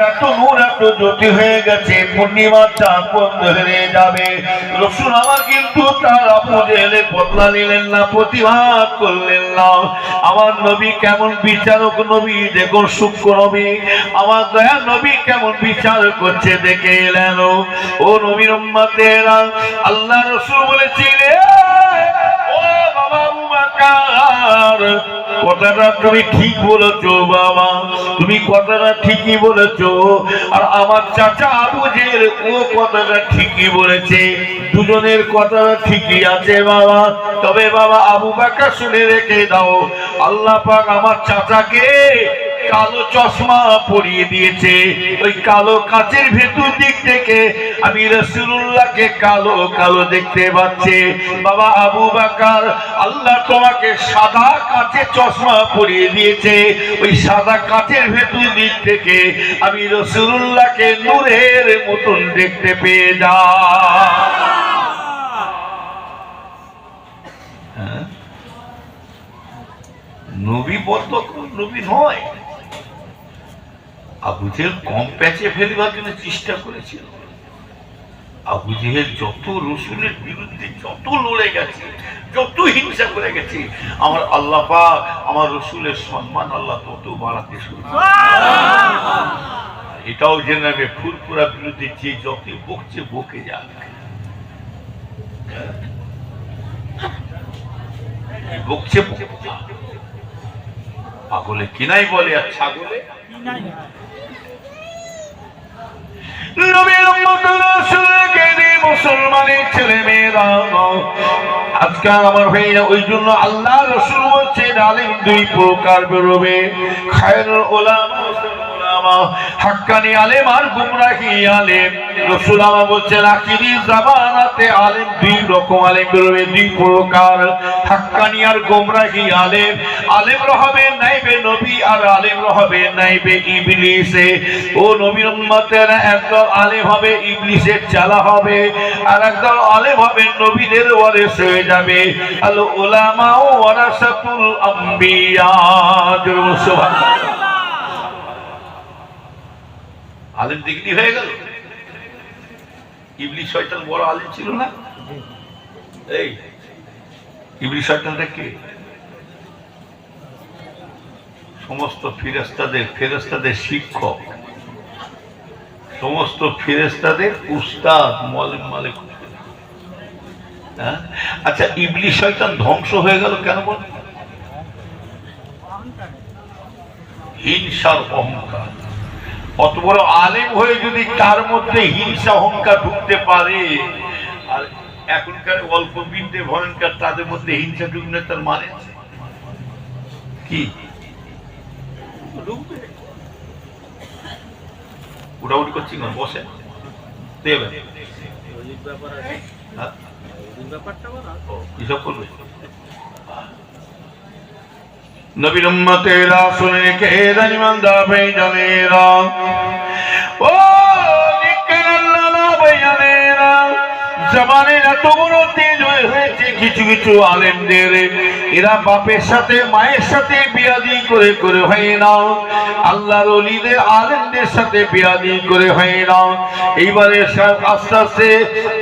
এত নূর এত জ্যোতি হয়ে গেছে, পূর্ণিমার চাঁদ বন্ধ হয়ে যাবে। রসুল আমার কিন্তু তার আপু জেলে বদলা নিলেন না, প্রতিবাদ করলেন না। আমার নবী কেমন বিচারক নবী দেখুন, সূক্ষ্ম নবী, আমার দয়া নবী কেমন বিচার করছে দেখে এলেন। ও নবীর উম্মতেরা, আল্লাহ রসুল বলেছিলেন, ও বাবা আবু বকর, কথাটা তুমি ঠিক বলেছো বাবা, তুমি কথাটা ঠিকই বলেছো। আর আমার চাচা আবু জেহেল ও কথাটা ঠিকই বলেছে, দুজনের কথাটা ঠিকই আছে বাবা। তবে বাবা আবু বকর শুনে রেখে দাও, আল্লাহ পাক আমার চাচাকে কালো চশমা পরিয়ে দিয়েছে। ওই কালো কাচের ভেতর দিক থেকে আমি রাসূলুল্লাহকে কালো কালো দেখতে পাচ্ছি। বাবা আবু বকর, আল্লাহ তোমাকে সাদা কাচের চশমা পরিয়ে দিয়েছে, ওই সাদা কাচের ভেতর দিক থেকে আমি রাসূলুল্লাহকে নূরের মতন দেখতে পেয়ে যাই। নবী বলতো নবী নয়। আবু জেহেল কম প্যাচে ফেলবার জন্য চেষ্টা করেছিল। আবু জেহেল যত রসুলের বিরুদ্ধে যত লড়ে গেছে, যত হিংসা করে গেছে, আমার আল্লাহ পাক আমার রসুলের সম্মান আল্লাহ তত বাড়াতে শুরু করেছে। এটাও জেনে নেবে, ফুরফুরা বিরুদ্ধে যে যত বকছে বকে যাক, বকছে পাগলে কিনাই বলে আর ছাগলে মুসলমানের ছেলে মেয়েরা আজকাল আমার ভাইরা, ওই জন্য আল্লাহ রসুল বলছেন আলেম দুই প্রকার বেরোবে, খায়রুল উলামা হাক্কানি আলেম আর গুমরাহি আলেম। রাসূল আমার বলছেন আখিরি জামানাতে আলেম দুই রকম আলেম বেরোবে, দুই প্রকার, হাক্কানি আর গুমরাহি আলেম। আলেম হবে নাইবে নবী আর আলেম হবে নাইবে ইবলিসে। ও নবীর উম্মতেরা, একদল আলেম হবে ইবলিসের চালা হবে, আর একদল আলেম হবে নবীদের ওয়ারিস হয়ে যাবে। আল উলামা ওয়ারাসাতুল আম্বিয়া। সুবহানাল্লাহ। আলেম ডিগ্রি হয়ে গেল। ইবলিস শয়তান বড় আলেম ছিল না? এই ইবলিস শয়তানটা কে? সমস্ত ফেরেশতাদের শিক্ষক, সমস্ত ফেরেশতাদের উস্তাদ, মুআল্লিম, মালিক। আচ্ছা, ইবলিস শয়তান ধ্বংস হয়ে গেল কেন বল? হিংসার অহংকার। অত বড় আলেম হয়ে যদি তার মধ্যে হিংসা অহংকার ঢুকতে পারে, আর এখনকার অল্প বিদ্যে ভয়ঙ্কর, তাদের মধ্যে হিংসা ঢুকলে তার মানে কি? উঠাউটি করছি না, বসে দেবে কিসব করবে? নবীর উম্মতেরা শুনে রেখে দেন, ইমানদার ভাইজানেরা, ও নিকাল্লাহ ভাইজানেরা, জামানের এত বড় তেজ হয়েছে কিছু কিছু আলেমদের, এরা বাপের সাথে মায়ের সাথে বিয়াদি করে করে হয় না, আল্লাহর ওলিদের আলেমদের সাথে বিয়াদি করে হয় না। এইবারে আস্তে আস্তে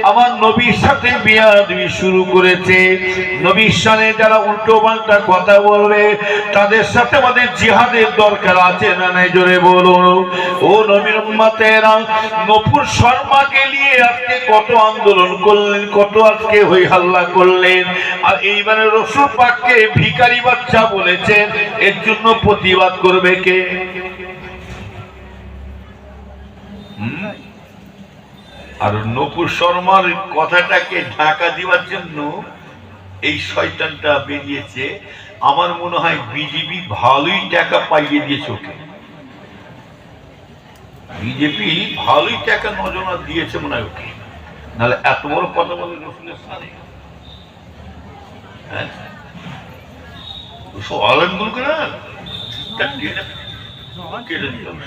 আমার নবীর সাথে বিয়াদি শুরু করেছে। নবীর সামনে যারা উল্টো পাল্টা কথা বলবে, তাদের সাথে আমাদের জিহাদের দরকার আছে না নাই? জোরে বলুন। ও নবীর উম্মতেরা, নূপুর শর্মাকে নিয়ে আজকে কত আন্দোলন করলেন, কত আজকে হই হাল্লা করলেন, আর এইবারে রসুল পাককে ভিখারি বাচ্চা বলেছেন, এর জন্য প্রতিবাদ করবে কে? আর নূপুর শর্মার কথাটাকে ঢাকা দেওয়ার জন্য এই শয়তানটা বেরিয়েছে। আমার মনে হয় বিজেপি ভালোই টাকা পাইয়ে দিয়েছে ওকে, বিজেপি ভালোই টাকা নজনা দিয়েছে মনে হয় ওকে, নাহলে এত বড় কথা বলে রসুলের সামনে। হ্যাঁ, সব আলেমগুলো করে কেটে দিলাম,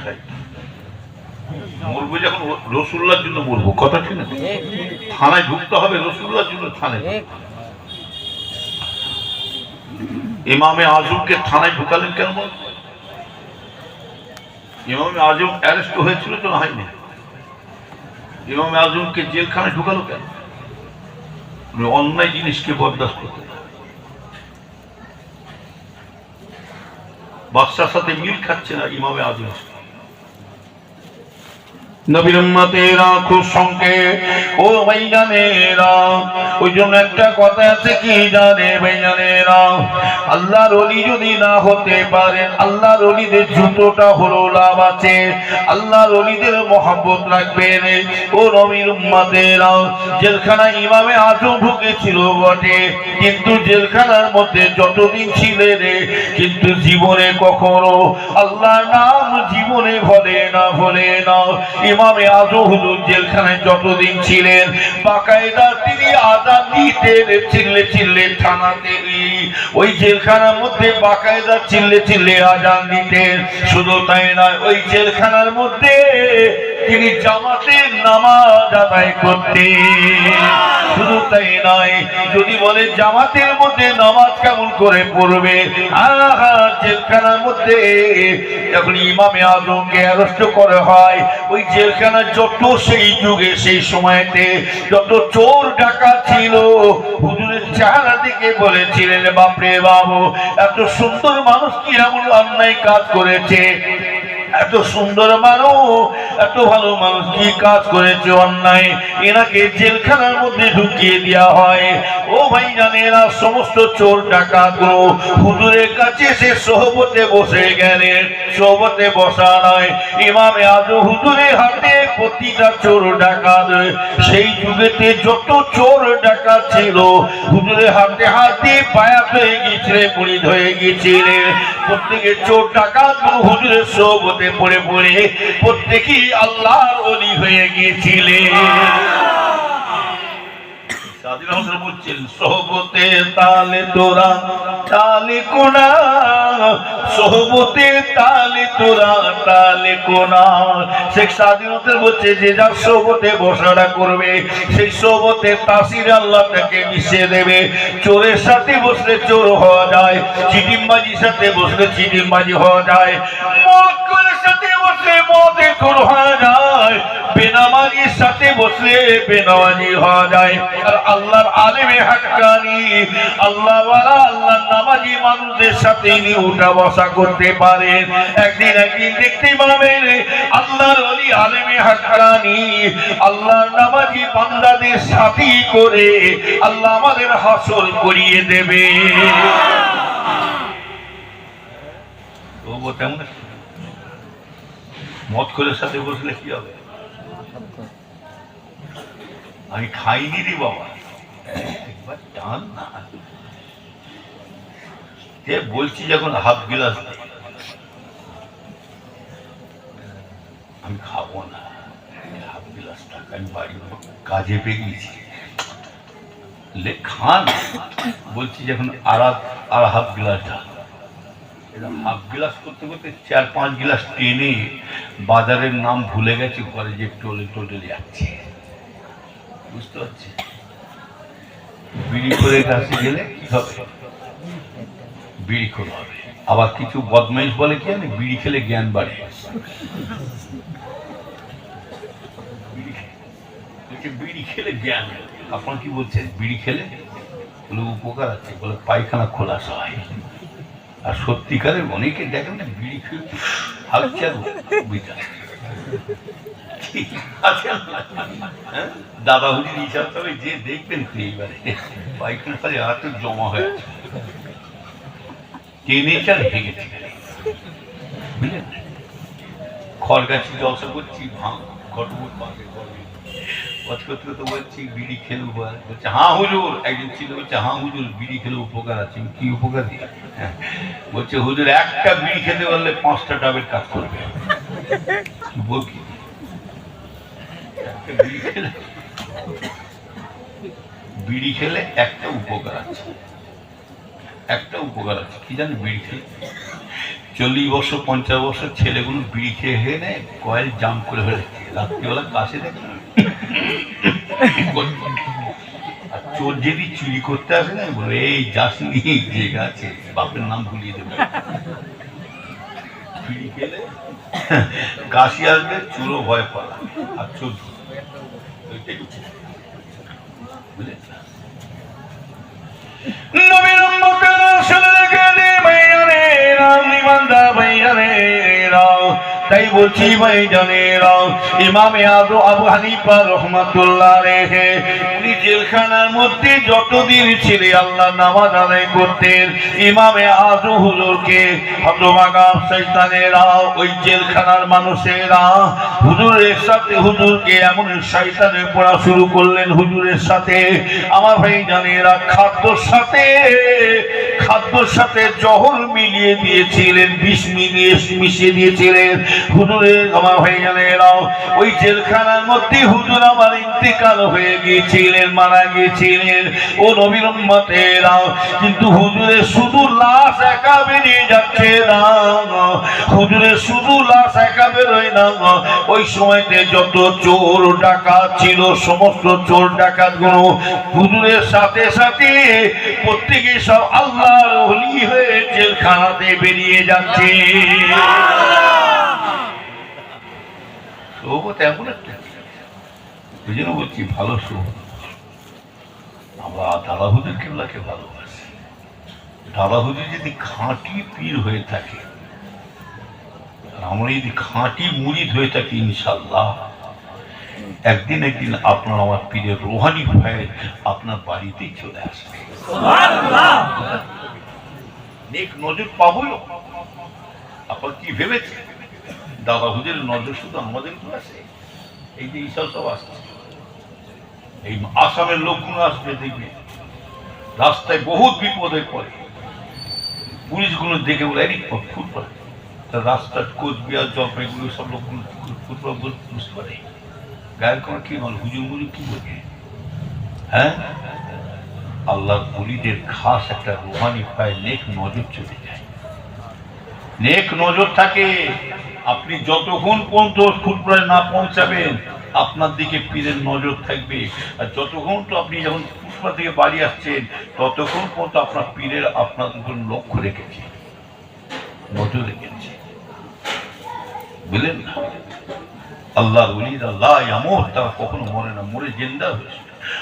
মরবো যখন রসুল্লাহর জন্য মরবো, কথা ঠিক না? থানায় ঢুকতে হবে রসুল্লাহর জন্য, থানায়। ইমামে আজমকে থানায় ঢুকালেন কেন? ইমাম আজম অ্যারেস্ট হয়েছিল তো, না হয়নি? ইমাম আজমকে জেলখানায় ঢুকালো কেন? অন্যায় জিনিসকে বরদাস্ত করতে, বাদশার সাথে মিল খাচ্ছে না ইমামে আজম। নবীর উম্মতেরা খুব সঙ্গে ও ভাইজানেরা, ওই জন্য একটা কথা আছে কি জানে ভাইজানেরা, আল্লাহর ওলি যদি না হতে পারেন, আল্লাহর ওলিদের জুতোটা হলো লাভ আছে, আল্লাহর ওলিদের মহব্বত রাখবেন। ও নবীর উম্মতেরা, জেলখানায় ইমামে আজম ঢুকেছিল বটে, কিন্তু জেলখানার মধ্যে যতদিন ছিলেন কিন্তু জীবনে কখনো আল্লাহর নাম জীবনে ভোলে না। ইমামে আজম হুজুর জেলখানায় যতদিন ছিলেন বাকায়দা তিনি আযান দিতেন, চিল্লে থানাতে, ওই জেলখানার মধ্যে বাকায়দা চিল্লে আযান দিতেন। শুধু তাই নয়, ওই জেলখানার মধ্যে তিনি জামাতের নামাজ আদায় করতেন। শুধু তাই নয়, যদি বলে জামাতের মধ্যে নামাজ কেমন করে পড়বে, জেলখানার মধ্যে যখন ইমামে আজমকে অ্যারেস্ট করা হয়, ওই জেলখানার যত সেই যুগে সেই সময়তে যত চোর ডাকাত ছিল, হুজুরের চেহারা দিকে বলেছিলেন, বাপরে বাবু, এত সুন্দর মানুষ কি এমন অন্যায় কাজ করেছে, এত সুন্দর মানুষ, এত ভালো মানুষ কি কাজ করেছে অন্যায়, এনাকে জেলখানার মধ্যে ঢুকিয়ে দেওয়া হয়। ও ভাই জানেরা, সমস্ত চোর ডাকাত হুজুরের কাছে সে সোহবতে বসে গেলেন। সোহবতে বসা নয়, ইমামে আজম হুজুরের হাতে প্রতিটা চোর ডাকাত, সেই যুগেতে যত চোর ডাকাত ছিল হুজুরের হাতে হাতে বায়াত হয়ে গিয়েছিলেন, মুরিদ হয়ে গিয়েছিলেন। প্রত্যেকের চোর ডাকাত হুজুরের সোহবতে পড়ে প্রত্যেকেই আল্লাহর ওলি হয়ে গিয়েছিলেন। বলছেন, সোহবতে তালে তোরা তালে কোনা, সোহবতে তালে তোরা তালে কোনা। শেখ স্বাধীনতার বলছে, যে যার সোহবতে বসাটা করবে সেই সোহবতে তাসির আল্লাহ তাকে মিশিয়ে দেবে। চোরের সাথে বসলে চোর হওয়া যায়, চিটিমবাজির সাথে বসলে চিটিমবাজি হওয়া যায়, মক্কেলের সাথে বসলে মদের খোর হওয়া যায়, বেনামাজির সাথে বসলে বেনামাজি হওয়া যায়। আর আল্লাহর আলেমে হাক্কানি, আল্লাহওয়ালা, আল্লাহর নামাজি মানুষদের সাথে ইনি উঠা বসা করতে পারেন। একদিন দেখতে পাবেন আল্লাহর ওলি আলেমে হাক্কানি আল্লাহর নামাজি বান্দাদের সাথী করে আল্লাহ আমাদের হাসর করিয়ে দেবে। মদ করে সাথে বসলে কি হবে? আমি খাইনি রে বাবা, একবার টান না, বলছি যখন হাফ গিলাস আমি খাবো না, হাফ গিলাস টাকা আমি বাড়ি কাজে বেরিয়েছি, খান। বলছি যখন আর হাফ গিলাস ঢাল, হাফ গিলাস করতে করতে 4-5 গিলাস টেনে বাজারের নাম ভুলে গেছে, ঘরে যে টোলে যাচ্ছে, বুঝতে পারছি। বিড়ি করে কাছে গেলে কি হবে? বিড়ি করে হবে। আবার কিছু বদমাইশ বলে কি জানি, বিড়ি খেলে জ্ঞান বাড়ে। বিড়ি খেলে জ্ঞান, আপনার কি বলছেন? বিড়ি খেলে বলে উপকার আছে, বলে পায়খানা খোলাস হয়। আর সত্যিকারের অনেকে দেখেন না, বিড়ি খেয়ে হালকা দাদা হুজুর হিসাব তবে যে দেখবেন এইবারে পায়খানা খালি হাতে জমা হয়ে আছে, টেনেচার ভেঙেছে, বুঝলেন? খড়গাছি জলসা করছি, ঘটবুট পাশে করতে তো বলছি বিড়ি খেলে উপকার, বলছে হ্যাঁ হুজুর। একদিন ছিল, বলছে হ্যাঁ হুজুর বিড়ি খেলে উপকার আছে। কি উপকার? বলছে হুজুর একটা বিড়ি খেতে পারলে 5টা ডাবের কাজ করবে। বলছি বিড়ি খেলে একটা উপকার আছে, কি জানি? বিড়ি খেলে 40 বছর 50 বছর ছেলেগুলো বিড়ি খেয়ে নেয়, কয়েল জাম করে ফেলেছে, রাত্রিবেলা কাছে দেখে। আর চোর যদি চুরি করতে আসে না, বলে এই যাসনি যে আছে, বাপের নাম ভুলিয়ে দেবে। বিড়ি খেলে কাশি আসবে চুরো ভয় পালা আর চুর নবীর উম্মতের শুনে রেখে দে ভাইয়ারে রাম নিমান্দা ভাইয়ারে রাম তাই বলছি ভাইজানেরা ইমামে আবু হানিফা রাহমাতুল্লাহ আলাইহি উনি জেলখানার মধ্যে যতদিন ছিলেন আল্লাহ নামাজ আদায় করতেন ইমামে আজম হুজুরকে হতভাগা শয়তানেরা ওই জেলখানার মানুষেরা হুজুরের সাথে হুজুরকে এমন শয়তানে পড়া শুরু করলেন হুজুরের সাথে আমার ভাইজানেরা খাদ্যর সাথে জহর মিলিয়ে দিয়েছিলেন বিষ মিশিয়ে দিয়েছিলেন হুজুরের আমার ভাইজানেরা ওই জেলখানার মধ্যে হুজুর আমার ইন্তেকাল হয়ে গিয়েছিলেন মারা গিয়েছিলেন ও নবীর উম্মতেরা কিন্তু হুজুরের শুধু লাশ একা বেরিয়ে যাচ্ছে না হুজুরের শুধু লাশ একা বেরোয় না ওই সময়তে যত চোর ডাকাত ছিল সমস্ত চোর ডাকাত গুলো হুজুরের সাথে সাথে প্রত্যেকে সব আল্লাহর ওলি হয়ে জেলখানাতে বেরিয়ে যাচ্ছে এমন একটা ওই জন্য বলছি ভালো সোহবত আমরা দাদা হুজুর কেবলাকে ভালোবাসি দাদা হুজুর যদি খাঁটি পীর হয়ে থাকে আর আমরা যদি খাঁটি মুরিদ হয়ে থাকি ইনশাল্লাহ একদিন আপনার আমার পীরের রোহানি ভাই আপনার বাড়িতেই চলে আসবে নেক নজর পাবো আপনার কি ভেবেছে দাদা হুজুরের নজর শুধু আমাদের উপর আছে এই যে ঈশাল সব আসছে এই আসামের লোকগুলো আসবে দেখবে রাস্তায় বহুত বিপদে পড়ে পুলিশগুলো দেখে বলে ফুটপাথ রাস্তার কোচবিহার জলপাইগুলো সব লোকগুলো ফুটপাথ বুঝতে পারে গায়ের কোনো কি বল হুজুর মুজুর কি বলবে হ্যাঁ আল্লাহর ওলিদের খাস একটা রুহানি পায় নেক নজর চলে যায় নেক নজর থাকে আপনি যতক্ষণ পর্যন্ত ফুটবলে না পৌঁছাবেন আপনার দিকে পীরের নজর থাকবে আর যতক্ষণ তো আপনি যখন ফুটবল থেকে বাড়ি আসছেন ততক্ষণ পর্যন্ত আপনার পীরের আপনার উপর লক্ষ্য রেখেছে নজর রেখেছে বুঝলেন না আল্লাহর ওলিরা লা ইয়ামুত তারা কখনো মরে না মরে জিন্দা হয়েছে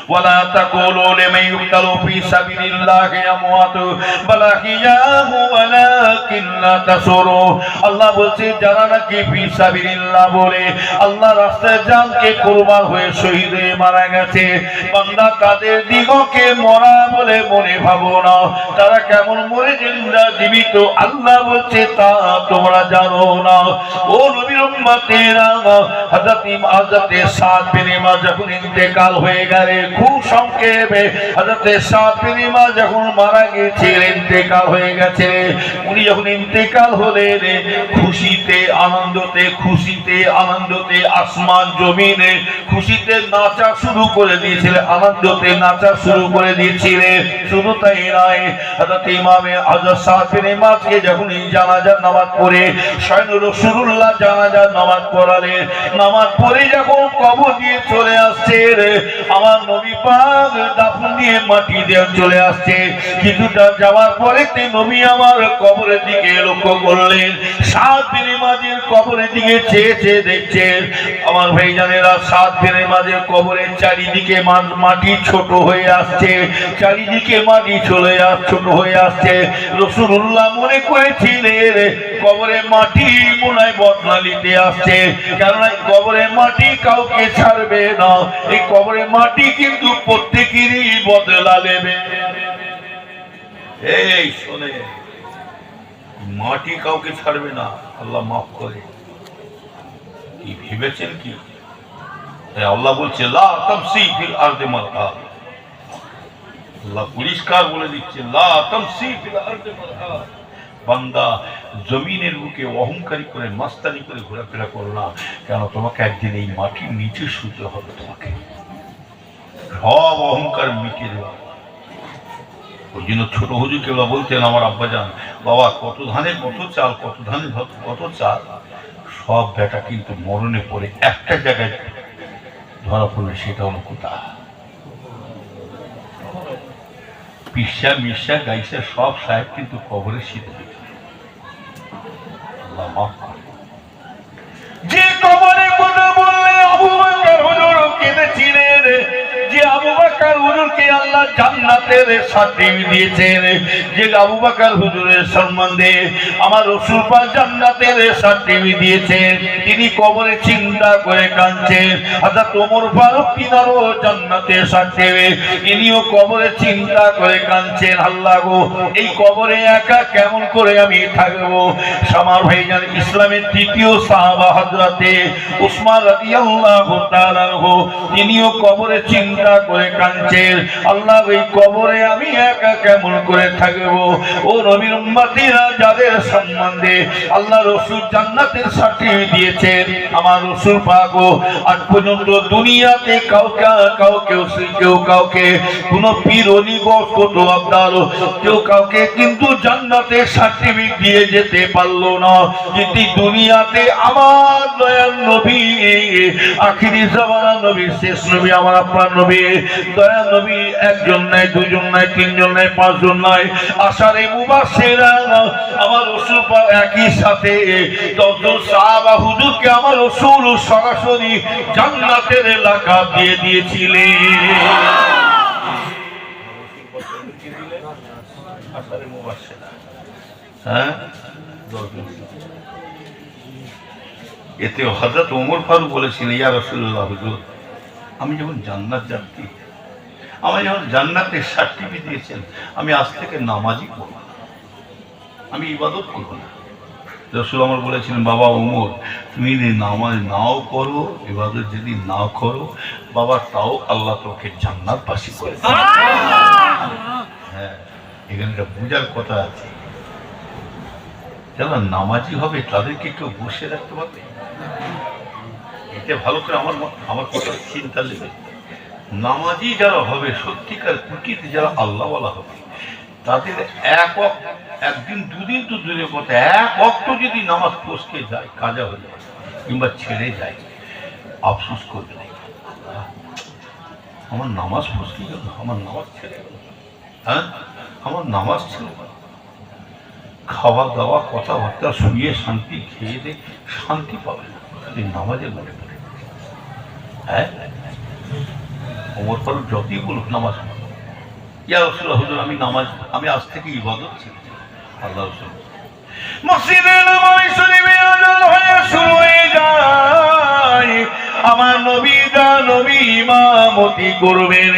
ولا تقولوا لمن يقتل في سبيل الله اموات بل احياء ولكن لا تشعرون আল্লাহ বলছে যারা নাকি ফি সাবিলিল্লাহ বলে আল্লাহ রাস্তায় জানকে কুরবান হয়ে শহীদ হয়ে মারা গেছে বান্দা তাদের দিগকে মরা বলে মনে ভাবো না তারা কেমন মরে জিন্দা জীবিত আল্লাহ বলছে তা তোমরা জানো না ও নবীর উম্মতেরা হযরত সাদ বিন মায যখন ইন্তেকাল হয়ে গেল খুব সংক্ষেপে হযরত সাদ বিন মায যখন মারা গিয়েছিলেন ইন্তেকাল হয়ে গেছে উনি যখন ইন্তেকাল হলেন খুশিতে আনন্দতে আসমান জমিনে খুশিতে নাচা শুরু করে দিয়েছিলেন আনন্দতে নাচা শুরু করে দিয়েছিলেন শুধু তাই নয় হযরত ইমামে হযরত সাদ বিন মাযকে যখন জানাজার নামাজ পড়ে স্বয়ং রাসূলুল্লাহ জানাজার নামাজ পড়ালেন নামাজ পড়ে যখন কবর দিয়ে চলে আসছে আমার নবী পাক দাফন দিয়ে মাটি দিয়ে চলে আসছে কিছুটা যাওয়ার পরে নবী আমার কবরের দিকে লক্ষ্য করলেন সাদ বিন মাযের কবরের দিকে চেয়ে দেখছেন আমার ভাইজানেরা সাদ বিন মাযের কবরের চারিদিকে মাটি ছোট হয়ে আসছে চারিদিকে মাটি ছোট হয়ে আসছে রাসূলুল্লাহ মনে করেছিলেন কবরের মাটি মনে হয় বদলা নিতে আসছে কেননা কবরের মাটি কাউকে ছাড়বে না এই কবরের মাটি কিন্তু প্রত্যেকেরই বদলা নেবে এই শোনে মাটি কাউকে ছাড়বে না আল্লাহ মাফ করে কি ভেবেছেন কি আল্লাহ বলছে লা তামসি ফিল আরদি মারহা আল্লাহ পরিষ্কার বলে দিচ্ছে লা তামসি ফিল আরদি মারহা বান্দা জমিনের বুকে অহংকারী করে মাস্তানি করে ঘোরাফেরা করো না কেন তোমাকে একদিন এই মাটির নিচে শুতে হবে তোমাকে সব অহংকার মিটিয়ে দেওয়া ওই জন্য ছোট হুজুর কেবল বলতেন আমার আব্বাজান বাবা কত ধানের কত চাল কত ধানের কত চাল সব বেটা কিন্তু মরণে পড়ে একটা জায়গায় ধরা পড়লে সেটা হলো কোথা পিসা মিশা গাইসা সব সাহেব কিন্তু কবরে শীত আল্লাহ মাফ করে জান্নাতের সার্টিফিকেট দিয়েছেন। যে আবু বকর হুজুরের সম্বন্ধে আমার রাসূল পাক জান্নাতের সার্টিফিকেট দিয়েছেন, তিনি কবরে চিন্তা করে কাঁদছেন। হযরত ওমর ফারুক তিনারও জান্নাতের সার্টিফিকেট, তিনিও কবরে চিন্তা করে কাঁদছেন, আল্লাহ গো এই কবরে একা কেমন করে আমি থাকবো। আমার ভাইজান ইসলামের তৃতীয় সাহাবা হযরতে উসমান রাদিয়াল্লাহু তাআলা আনহু, তিনিও কবরে চিন্তা করে কাঁদছেন, আল্লাহ এই কবরে আমি একা কেমন করে থাকবো। ও নবীর উম্মতিরা, যাদের সম্বন্ধে আল্লাহ রাসূল জান্নাতের সার্টিফিকেট দিয়েছেন, আমার রাসূল পাক আজ পর্যন্ত দুনিয়াতে কেউ কাউকে কোন পীর অলি কত আবদার কেউ কাউকে কিন্তু জান্নাতের সার্টিফিকেট দিয়ে যেতে পারলো না। কিন্তু দুনিয়াতে আমার দয়ার নবী, আখিরি জামানার নবী, শেষ নবী, আমার আপনার নবী, দয়ার নবী একজন নাই, দুজন নাই, তিনজন নাই, পাঁচজন নাই, আশারে মুবাশশিরা আমার রাসূল পাক একই সাথে 10 জন সাহাবা হুজুরকে আমার রাসূল সরাসরি জান্নাতের লাকাব দিয়ে দিয়েছিলেন। হ্যাঁ, এতে হযরত ওমর ফারুক বলেছিলেন, ইয়া রাসূলুল্লাহ হুজুর, আমি যখন জান্নাত যাচ্ছি, আমার যখন জান্নাতের সার্টিফিকেট দিয়েছেন, আমি আজ থেকে নামাজই করব না, আমি ইবাদত করব না। রাসূল আমার বলেছিলেন, বাবা ওমর, তুমি যদি নামাজ নাও করো, ইবাদত যদি নাও করো, বাবা তাও আল্লাহ তোকে জান্নাতবাসী করে দেবে। হ্যাঁ, এখানে একটা বোঝার কথা আছে, যারা নামাজি হবে তাদেরকে কেউ বসে রাখতে পারবে? এটা ভালো করে আমার কথা চিন্তা নেবে। নামাজি যারা হবে, সত্যিকার প্রকৃতি যারা আল্লাহওয়ালা হবে, তাদের একদিন দুদিন তো দূরের কথা, এক ওয়াক্ত যদি নামাজ ফসকে যায়, কাজা হয়ে যায় কিংবা ছেড়ে যায়, আফসোস করবে না, আমার নামাজ ফসকে গেল, আমার নামাজ ছেড়ে গেল। হ্যাঁ, আমার নামাজ ছিল, খাওয়া দাওয়া কথাবার্তা শুয়ে শান্তি, খেয়ে দিয়ে শান্তি পাবে না, খালি নামাজে মনে পড়ে। হ্যাঁ, ওমর ফারুক যতই বলুক নামাজ, ইয়া রাসূলুল্লাহ হুজুর, আমি আজ থেকে ইবাদত শিখছি। আল্লাহ রাসূল মসজিদে নববী শরীফে আযান হয়ে শুরু হয়ে যায়, আমার নবী ইমামতি করবেন,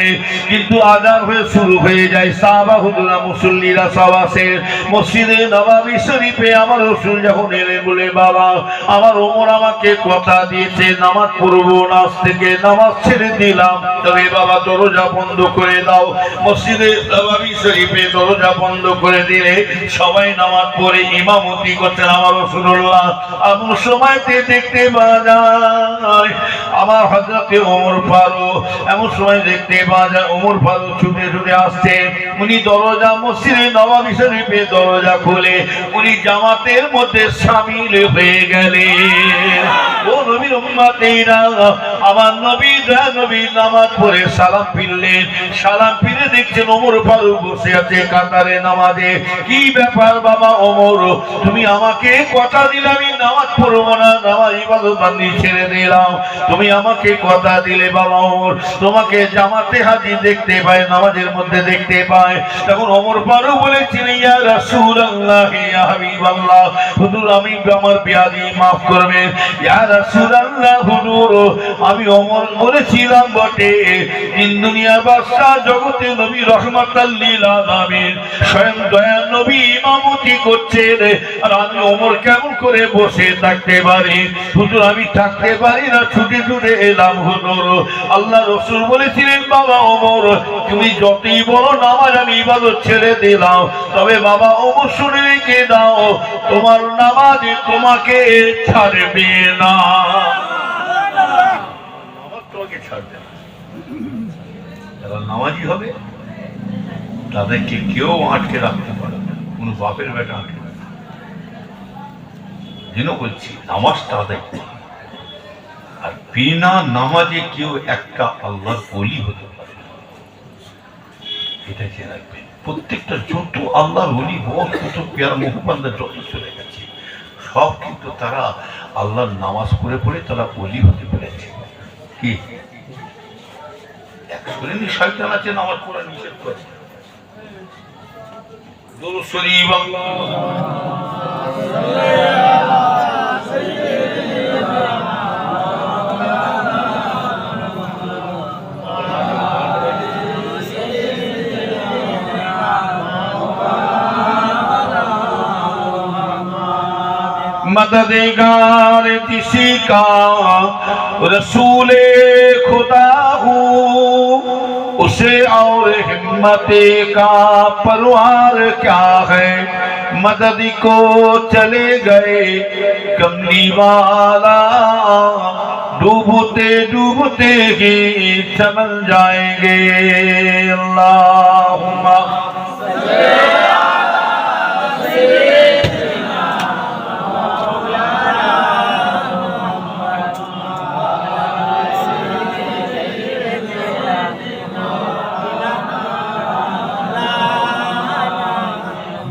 কিন্তু আযান হয়ে শুরু হয়ে যায়, সাহাবা হুজুরা মুসল্লিরা সব আসে মসজিদে নববী শরীফে। আমার রাসূল যখন এলেন, বলে, বাবা আমার ওমর আমাকে কথা দিয়েছে নামাজ পড়বো না, আজ থেকে নামাজ ছেড়ে দিলাম, তবে বাবা দরজা বন্ধ করে দাও। মসজিদে নববী শরীফে দরজা বন্ধ করে দিলে সবাই নামাজ পড়ে ইমামতি করতেন আমার রাসূলুল্লাহ। এমন সময়তে দেখতে পাওয়া যায় আমার হযরতে ওমর ফারুক, এমন সময় দেখতে পাওয়া যায় ওমর ফারুক ছুটে ছুটে আসছে। উনি দরজা, মসজিদে নববী শরীফে দরজা খুলে উনি জামাতের মধ্যে শামিল হয়ে গেলেন। ও নবীর উম্মতেরা, আমার নবী নামাজ পড়ে সালাম ফিরলেন, সালাম ফিরে দেখছেন ওমর ফারুক বসে আছে কাতারে নামাজে। কি ব্যাপার বাবা ওমর, তুমি আমাকে কথা দিলে আমি নামাজ পড়বো না, নামাজ ইবাদত বান্দি ছেড়ে দিলাম, তুমি আমাকে কথা দিলে বাবা ওমর, তোমাকে জামাতে হাজির দেখতে পাই, নামাজের মধ্যে দেখতে পাই। তখন ওমর ফারুক বলেছিলেন, ইয়া রাসূলুল্লাহ, ইয়া হাবিবাল্লাহ, হুজুর আমি আমার বিয়াদি মাফ করবেন। ইয়া রাসূলুল্লাহ হুজুর, আমি ওমর বলেছিলাম বটে, তিন দুনিয়ার বাদশা জগতে নবী রহমাতাল লিল আলামিন স্বয়ং দয়ার নবী ইমামতি করছেন, আর আমি ওমর কেমন করে বসে থাকতে পারি? হুজুর আমি থাকতে পারি না, ছুটে ছুটে এলাম হুজুর। আল্লাহ রাসূল বলেছিলেন, বাবা ওমর তুমি যতই বড় নামাজ আমি ইবাদত ছেড়ে দিলাম, তবে বাবা ওমর শুনে রেখে দাও, তোমার নামাজ তোমাকে ছাড়বে না, নামাজ তোমাকে ছাড়বে না। যারা নামাজি হবে তাদেরকে কেউ আটকে রাখতে পারবে না, কোনো বাপের বেটা আটকে রাখবে না। যেন বলছি নামাজটা আদায় করবে, আর বিনা নামাজে কেউ একটা আল্লাহর ওলি হতে পারে, এটা জেনে রাখবেন। প্রত্যেকটা যত আল্লাহর ওলি হওয়ার কত পেয়ার মুহবান্দা যত চলে গেছে, সব কিন্তু তারা আল্লাহর নামাজ পড়ে পড়ে তারা ওলি হতে পেরেছে। কি 100 শয়তান আছে নামাজ পড়া নিষেধ করে। দুরূদ শরীফ मददगार किसी का रसूले खुदा हूँ, उसे और हिम्मते का परवार क्या है। मदद को चले गए कमली वाला, डूबते डूबते ही समझ जाएंगे। अल्लाहुम्मा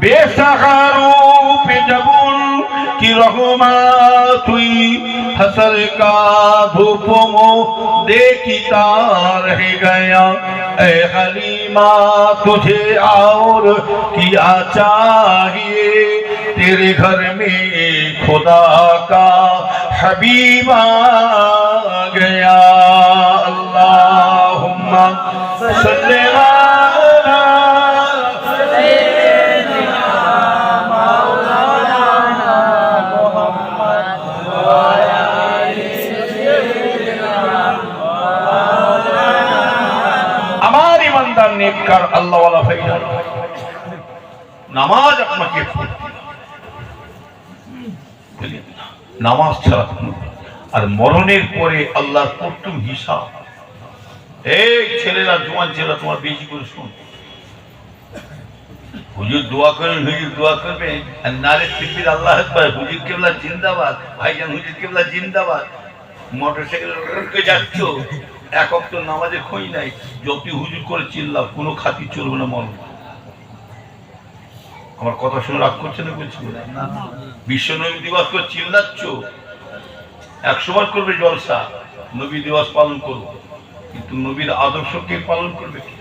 बेसहारों पे जब उनकी रहमत हुई, हसर का धूपों देखता रह गया। ऐ हलीमा तुझे और क्या चाहिए, तेरे घर में खुदा का हबीब आ गया। अल्लाहुम्मा सल्ली নেককার আল্লাহওয়ালা ভাইজান, নামাজ আপনাকে নামাজ ছাড়া আর মরণের পরে আল্লাহর প্রথম হিসাব। এই ছেলেরা, জোয়ান ছেলেরা, তোমার বেশি করে শুন। হুজুর দোয়া করেন, হুজুর দোয়া করবে, আর নারে তকবীর আল্লাহু আকবার, হুজুর কেবলা জিন্দাবাদ, ভাইজান হুজুর কেবলা জিন্দাবাদ। মোটরসাইকেল যাচ্ছ, এক ওয়াক্ত নামাজে খই নাই, যত হুজুর করে চিল্লাও, কোনো খাতির চলবে না। মরণ আমার কথা শুনে রাগ করছে না? বলছি না, বিশ্ব নবী দিবস করে চিল্লাচ্ছ, 100 বার করবে জলসা, নবী দিবস পালন করবো, কিন্তু নবীর আদর্শকে পালন করবে কে?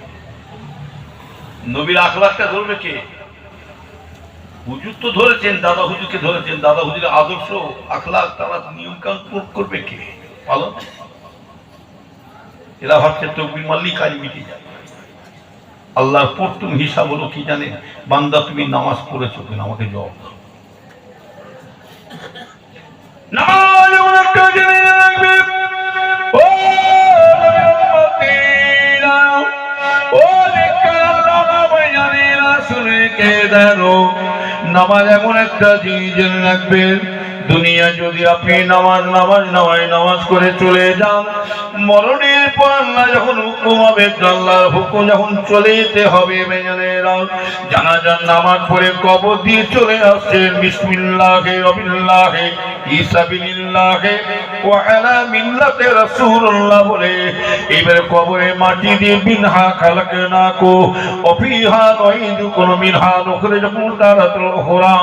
নবীর আখলাকটা ধরবে কে? হুজুর তো ধরেছেন, দাদা হুজুরকে ধরেছেন, দাদা হুজুরের আদর্শ আখলাক তারা নিয়ম কানুন করবে কে? পালন। এরা ভাবছে তকবীর মারলেই কাজ মিটে যায়। আল্লাহর প্রথম হিসাব হলো কি জানেন? বান্দা তুমি নামাজ পড়েছো কিনা, আমাকে জবাব দাও। নামাজ এমন একটা জিনিস রাখবে, ও উম্মতিরা, ও নেককাররা, ভাইজানেরা, শুনে কে জানো, নামাজ এমন একটা জিনিস জেনে রাখবেন। দুনিয়া যদি আপনি নামাজ করে চলে যান, মরণের পর আল্লাহ যখন হুকুম হবে, আল্লাহর হুকুম যখন চলে যেতে হবে, জানাজার নামাজ পড়ে কবর দিয়ে চলে আসছে, বিসমিল্লাহি ওয়াবিল্লাহি ইসাবিলিল্লাহি ওয়া আলা মিল্লাতি রাসূলুল্লাহ বলে এবারে কবরে মাটি দিয়ে বিনহা খালাকনাকু ওয়া ফিহা নুইদুকুম মিনহা নুখরিজুকুম তারাতাল উখরা,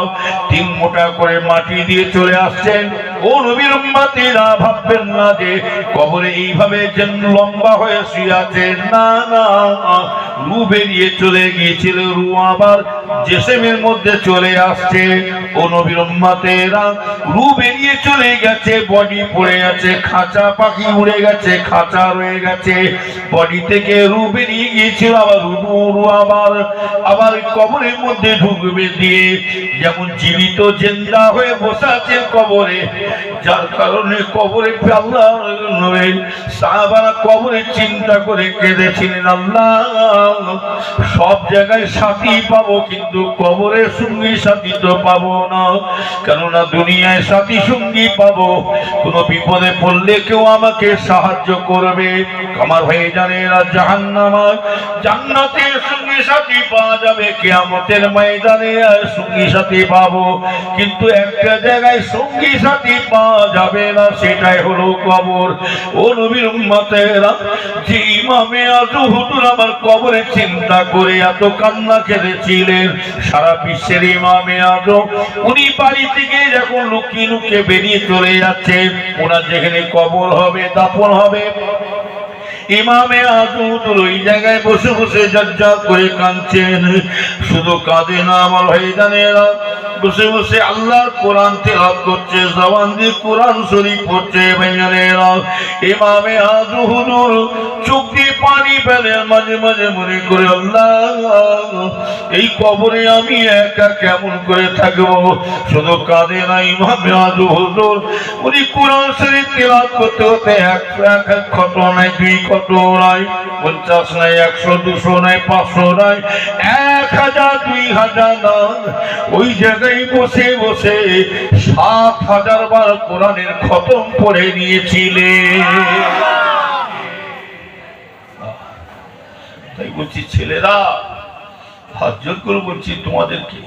3 মোটা করে মাটি দিয়ে চলে আসছেন। ও নবীর উম্মতিরা, ভাববেন না যে কবরে এইভাবে যেন লম্বা হয়ে শুয়ে আছে, না না, রূহ বেরিয়ে চলে গিয়েছিল, রূহ আবার জিসমের মধ্যে চলে আসছে। ও নবীর উম্মতেরা, রূহ বেরিয়ে চলে গেছে, বডি পড়ে আছে, খাঁচা পাখি উড়ে গেছে, খাঁচা রয়ে গেছে, বডি থেকে রূহ বেরিয়ে গিয়েছিল, আবার রূহ আবার কবরের মধ্যে ঢুকবে দিয়ে, যেমন জীবিত জিন্দা হয়ে বসে আছে কবরে, যার কারণে কবরে আল্লাহ সাহাবারা কবরে চিন্তা করে কেঁদেছিলেন, আল্লাহ সব জায়গায় সাথী পাবো, কিন্তু কবরে সঙ্গী সাথী তো পাবো না। কেননা দুনিয়ায় সাথী সঙ্গী পাবো, কোনো বিপদে পড়লে কেউ আমাকে সাহায্য করবে। আমার ভাইজানেরা, জান্নাতের সঙ্গী সাথী পাওয়া যাবে, কিয়ামতের ময়দানে সঙ্গী সাথী পাবো, কিন্তু একটা জায়গায় সঙ্গী সাথী পাওয়া যাবে না, সেটাই হলো কবর। ও নবীর উম্মতেরা, যে ইমামে আজম হুজুর আমার কবরে চিন্তা করে এত কান্না কেঁদেছিলেন, সারা বিশ্বের ইমামে আজম, উনি বাড়ি থেকে যখন লুকিয়ে লুকিয়ে বেরিয়ে চলে যাচ্ছেন, ওনার যেখানে কবর হবে, দাফন হবে, ইমামে আজম ওই জায়গায় বসে বসে জজ্জা করে কাঁদছেন। শুধু কাঁদে না আমার ভাইজানেরা, বসে বসে আল্লাহর কোরআন তেলাওয়াত করছে, জবান দিয়ে কোরআন শরীফ পড়ছে ভাইজানেরা। ইমামে আজম হুজুর চোখ দিয়ে পানি ফেলে, মাঝে মাঝে মনে করে আল্লাহ এই কবরে আমি একা কেমন করে থাকবো। শুধু কাঁদে না ইমামে আজম হুজুর, উনি কোরআন শরীফ তেলাওয়াত করতে হতে এক খত নাই, 2 খত নাই, 50 নাই, 100, 200 নাই, 500 নাই, 1000, 2000 নয়, ওই জায়গায় বসে বসে 7000 বার কোরআনের খতম পড়ে নিয়েছিলেন। তাই বলছি ছেলেরা, হাত জোর করে বলছি তোমাদেরকে,